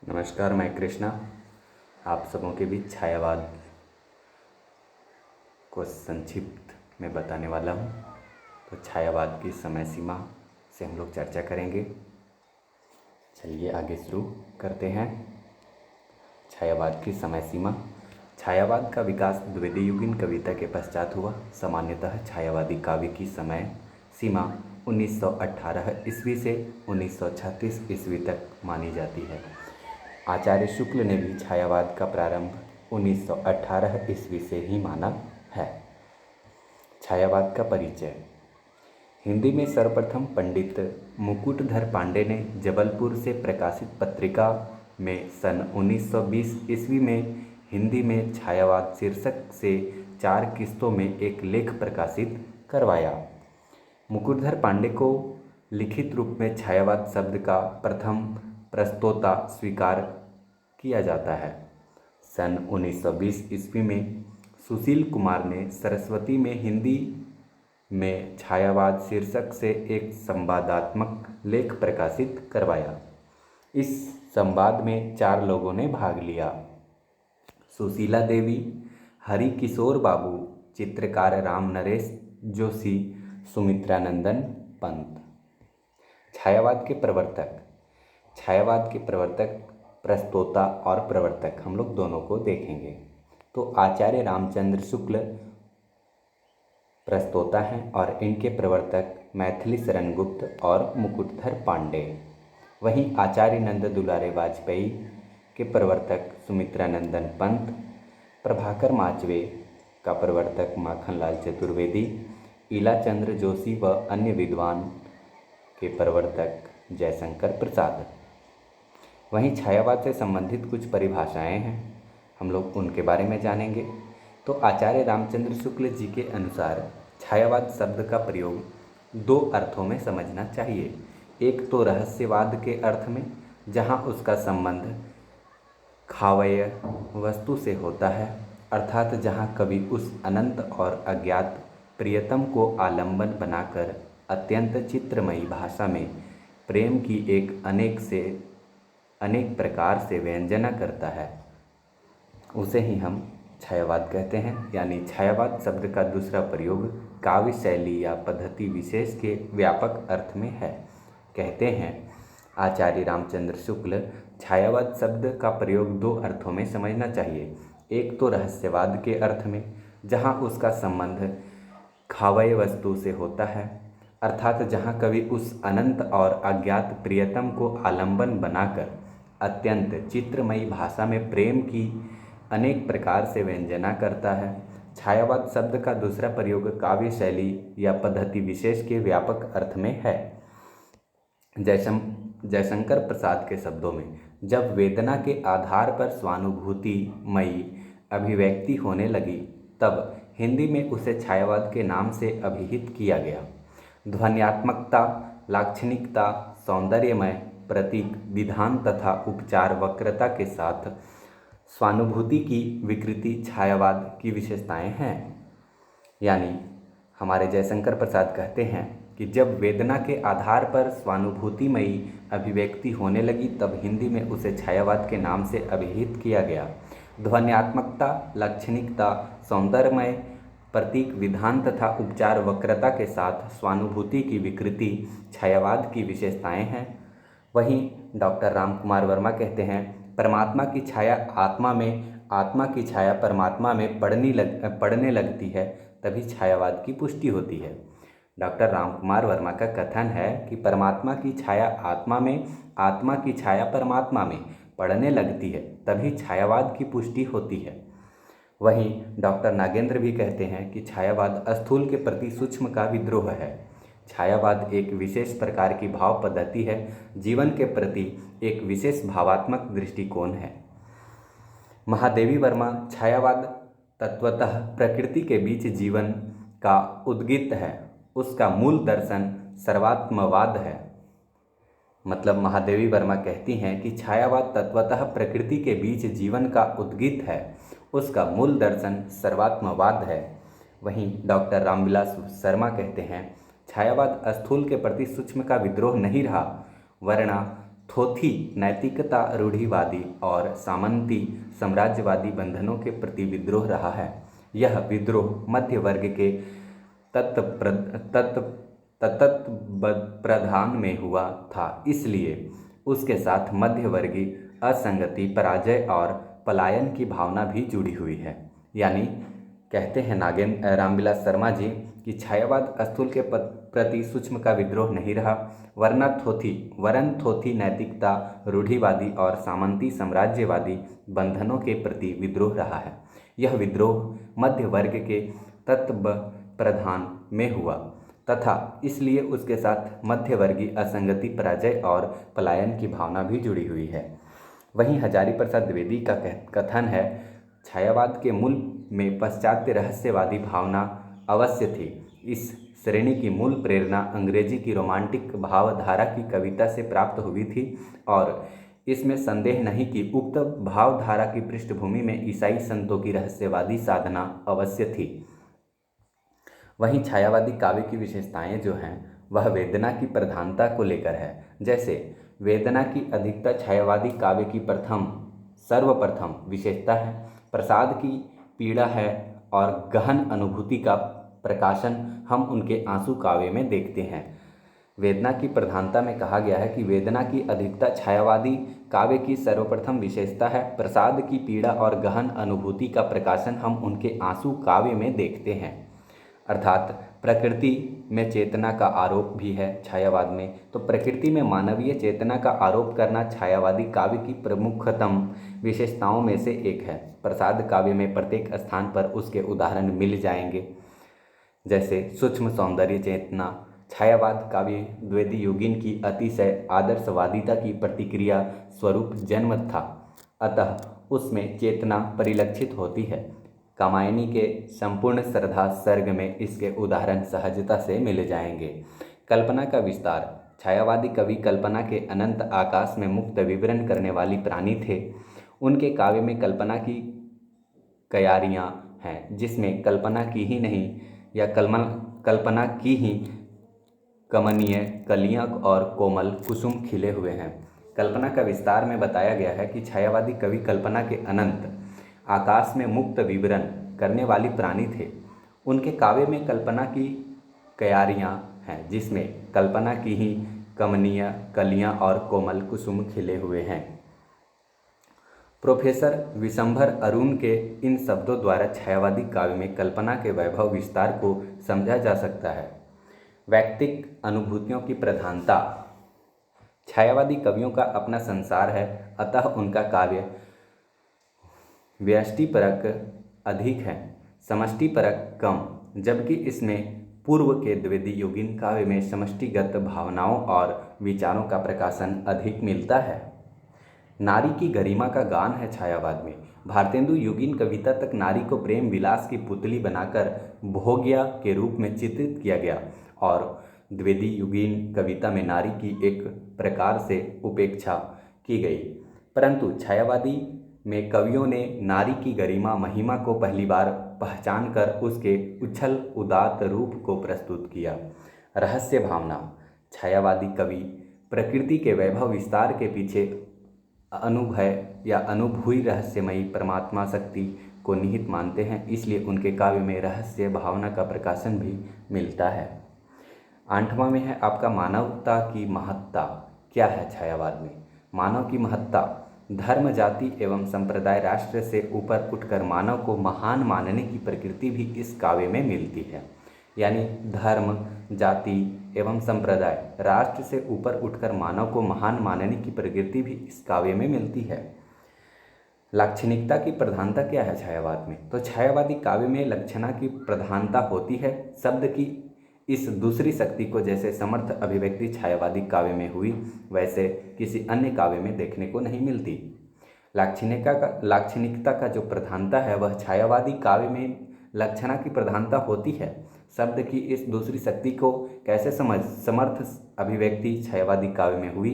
नमस्कार, मैं कृष्णा आप सबों के बीच छायावाद को संक्षिप्त में बताने वाला हूँ। तो छायावाद की समय सीमा से हम लोग चर्चा करेंगे। चलिए आगे शुरू करते हैं। छायावाद की समय सीमा। छायावाद का विकास द्वितीयुगीन कविता के पश्चात हुआ। सामान्यतः छायावादी काव्य की समय सीमा 1918 ईस्वी से 1936 ईस्वी तक मानी जाती है। आचार्य शुक्ल ने भी छायावाद का प्रारंभ 1918 ईस्वी से ही माना है। छायावाद का परिचय। हिंदी में सर्वप्रथम पंडित मुकुटधर पांडे ने जबलपुर से प्रकाशित पत्रिका में सन 1920 ईस्वी में हिंदी में छायावाद शीर्षक से 4 किस्तों में एक लेख प्रकाशित करवाया। मुकुटधर पांडे को लिखित रूप में छायावाद शब्द का प्रथम प्रस्तोता स्वीकार किया जाता है। सन 1920 ईस्वी में सुशील कुमार ने सरस्वती में हिंदी में छायावाद शीर्षक से एक संवादात्मक लेख प्रकाशित करवाया। इस संवाद में 4 लोगों ने भाग लिया: सुशीला देवी, हरि किशोर बाबू, चित्रकार राम नरेश जोशी, सुमित्रानंदन पंत। छायावाद के प्रवर्तक। छायावाद के प्रवर्तक, प्रस्तोता और प्रवर्तक हम लोग दोनों को देखेंगे। तो आचार्य रामचंद्र शुक्ल प्रस्तोता हैं और इनके प्रवर्तक मैथिली शरण गुप्त और मुकुटधर पांडे। वहीं आचार्य नंद दुलारे वाजपेयी के प्रवर्तक सुमित्रानंदन पंत, प्रभाकर माचवे का प्रवर्तक माखनलाल चतुर्वेदी, ईलाचंद्र जोशी व अन्य विद्वान के प्रवर्तक जयशंकर प्रसाद। वहीं छायावाद से संबंधित कुछ परिभाषाएं हैं, हम लोग उनके बारे में जानेंगे। तो आचार्य रामचंद्र शुक्ल जी के अनुसार छायावाद शब्द का प्रयोग 2 अर्थों में समझना चाहिए। एक तो रहस्यवाद के अर्थ में, जहां उसका संबंध खावय वस्तु से होता है, अर्थात जहां कवि उस अनंत और अज्ञात प्रियतम को आलंबन बनाकर अत्यंत चित्रमयी भाषा में प्रेम की एक अनेक प्रकार से व्यंजना करता है, उसे ही हम छायावाद कहते हैं। यानी छायावाद शब्द का दूसरा प्रयोग काव्य शैली या पद्धति विशेष के व्यापक अर्थ में है। कहते हैं आचार्य रामचंद्र शुक्ल, छायावाद शब्द का प्रयोग 2 अर्थों में समझना चाहिए। एक तो रहस्यवाद के अर्थ में, जहाँ उसका संबंध खावय वस्तु से होता है, अर्थात जहाँ कवि उस अनंत और अज्ञात प्रियतम को आलंबन बनाकर अत्यंत चित्रमयी भाषा में प्रेम की अनेक प्रकार से व्यंजना करता है। छायावाद शब्द का दूसरा प्रयोग काव्य शैली या पद्धति विशेष के व्यापक अर्थ में है। जयशंकर प्रसाद के शब्दों में, जब वेदना के आधार पर स्वानुभूतिमयी अभिव्यक्ति होने लगी, तब हिंदी में उसे छायावाद के नाम से अभिहित किया गया। ध्वन्यात्मकता, लाक्षणिकता, सौंदर्यमय प्रतीक, विधान तथा उपचार वक्रता के साथ स्वानुभूति की विकृति छायावाद की विशेषताएं हैं। यानी हमारे जयशंकर प्रसाद कहते हैं कि जब वेदना के आधार पर स्वानुभूतिमयी अभिव्यक्ति होने लगी, तब हिंदी में उसे छायावाद के नाम से अभिहित किया गया। ध्वन्यात्मकता, लाक्षणिकता, सौंदर्यमय प्रतीक, विधान तथा उपचार वक्रता के साथ स्वानुभूति की विकृति छायावाद की विशेषताएं हैं। वहीं डॉक्टर रामकुमार वर्मा कहते हैं, परमात्मा की छाया आत्मा में, आत्मा की छाया परमात्मा में पड़ने लगती है, तभी छायावाद की पुष्टि होती है। डॉक्टर रामकुमार वर्मा का कथन है कि परमात्मा की छाया आत्मा में, आत्मा की छाया परमात्मा में पड़ने लगती है, तभी छायावाद की पुष्टि होती है। वहीं डॉक्टर नागेंद्र भी कहते हैं कि छायावाद स्थूल के प्रति सूक्ष्म का विद्रोह है। छायावाद एक विशेष प्रकार की भाव पद्धति है, जीवन के प्रति एक विशेष भावात्मक दृष्टिकोण है। महादेवी वर्मा, छायावाद तत्वतः प्रकृति के बीच जीवन का उद्गित है, उसका मूल दर्शन सर्वात्मवाद है। मतलब महादेवी वर्मा कहती हैं कि छायावाद तत्वतः प्रकृति के बीच जीवन का उद्गित है, उसका मूल दर्शन सर्वात्मवाद है। वहीं डॉक्टर रामविलास शर्मा कहते हैं, छायावाद स्थूल के प्रति सूक्ष्म का विद्रोह नहीं रहा, वरना थोथी नैतिकता रूढ़िवादी और सामंती साम्राज्यवादी बंधनों के प्रति विद्रोह रहा है। यह विद्रोह मध्य वर्ग के तत्प्रधान में हुआ था, इसलिए उसके साथ मध्यवर्गीय असंगति, पराजय और पलायन की भावना भी जुड़ी हुई है। यानी कहते हैं नागेंद्र रामविलास शर्मा जी कि छायावाद स्थूल के प्रति सूक्ष्म का विद्रोह नहीं रहा, वरन थोथी नैतिकता, रूढ़िवादी और सामंती साम्राज्यवादी बंधनों के प्रति विद्रोह रहा है। यह विद्रोह मध्य वर्ग के तत्व प्रधान में हुआ तथा इसलिए उसके साथ मध्यवर्गीय असंगति, पराजय और पलायन की भावना भी जुड़ी हुई है। वहीं हजारी प्रसाद द्विवेदी का कथन है, छायावाद के मूल में पाश्चात्य रहस्यवादी भावना अवश्य थी। इस श्रेणी की मूल प्रेरणा अंग्रेजी की रोमांटिक भावधारा की कविता से प्राप्त हुई थी और इसमें संदेह नहीं कि उक्त भावधारा की पृष्ठभूमि में ईसाई संतों की रहस्यवादी साधना अवश्य थी। वहीं छायावादी काव्य की विशेषताएं जो हैं वह वेदना की प्रधानता को लेकर है। जैसे वेदना की अधिकता छायावादी काव्य की सर्वप्रथम विशेषता है, प्रसाद की पीड़ा है और गहन अनुभूति का प्रकाशन हम उनके आंसू काव्य में देखते हैं। वेदना की प्रधानता में कहा गया है कि वेदना की अधिकता छायावादी काव्य की सर्वप्रथम विशेषता है, प्रसाद की पीड़ा और गहन अनुभूति का प्रकाशन हम उनके आंसू काव्य में देखते हैं। अर्थात प्रकृति में चेतना का आरोप भी है छायावाद में, तो प्रकृति में मानवीय चेतना का आरोप करना छायावादी काव्य की प्रमुखतम विशेषताओं में से एक है। प्रसाद काव्य में प्रत्येक स्थान पर उसके उदाहरण मिल जाएंगे, जैसे सूक्ष्म सौंदर्य चेतना। छायावाद काव्य द्विवेदी योगिन की अतिशय आदर्शवादिता की प्रतिक्रिया स्वरूप जन्म था, अतः उसमें चेतना परिलक्षित होती है। कामायनी के संपूर्ण श्रद्धा सर्ग में इसके उदाहरण सहजता से मिल जाएंगे। कल्पना का विस्तार। छायावादी कवि कल्पना के अनंत आकाश में मुक्त विवरण करने वाली प्राणी थे। उनके काव्य में कल्पना की क्यारियाँ हैं, जिसमें कल्पना की ही नहीं या कल्पना की ही कमनीय कलियाँ और कोमल कुसुम खिले हुए हैं। कल्पना का विस्तार में बताया गया है कि छायावादी कवि कल्पना के अनंत आकाश में मुक्त विवरण करने वाली प्राणी थे। उनके काव्य में कल्पना की क्यारियाँ हैं, जिसमें कल्पना की ही कमनीय कलियाँ और कोमल कुसुम खिले हुए हैं। प्रोफेसर विशंभर अरुण के इन शब्दों द्वारा छायावादी काव्य में कल्पना के वैभव विस्तार को समझा जा सकता है। वैयक्तिक अनुभूतियों की प्रधानता। छायावादी कवियों का अपना संसार है, अतः उनका काव्य व्यष्टिपरक अधिक है, समष्टिपरक कम, जबकि इसमें पूर्व के द्विवेदी योगिन काव्य में समष्टिगत भावनाओं और विचारों का प्रकाशन अधिक मिलता है। नारी की गरिमा का गान है छायावाद में। भारतेंदु योगिन कविता तक नारी को प्रेम विलास की पुतली बनाकर भोग्या के रूप में चित्रित किया गया और द्विवेदी योगिन कविता में नारी की एक प्रकार से उपेक्षा की गई, परंतु छायावादी में कवियों ने नारी की गरिमा महिमा को पहली बार पहचान कर उसके उछल उदात्त रूप को प्रस्तुत किया। रहस्य भावना। छायावादी कवि प्रकृति के वैभव विस्तार के पीछे अनुभय या अनुभूति रहस्यमयी परमात्मा शक्ति को निहित मानते हैं, इसलिए उनके काव्य में रहस्य भावना का प्रकाशन भी मिलता है। 8वां में है आपका मानवता की महत्ता क्या है छायावाद में। मानव की महत्ता। धर्म, जाति एवं संप्रदाय, राष्ट्र से ऊपर उठकर मानव को महान मानने की प्रकृति भी इस काव्य में मिलती है। यानी धर्म, जाति एवं संप्रदाय, राष्ट्र से ऊपर उठकर मानव को महान मानने की प्रकृति भी इस काव्य में मिलती है। लाक्षणिकता की प्रधानता क्या है छायावाद में? तो छायावादी काव्य में लक्षणा की प्रधानता होती है। शब्द की इस दूसरी शक्ति को जैसे समर्थ अभिव्यक्ति छायावादी काव्य में हुई, वैसे किसी अन्य काव्य में देखने को नहीं मिलती। लाक्षणिकता का जो प्रधानता है वह छायावादी काव्य में लक्षणा की प्रधानता होती है। शब्द की इस दूसरी शक्ति को कैसे समर्थ अभिव्यक्ति छायावादी काव्य में हुई,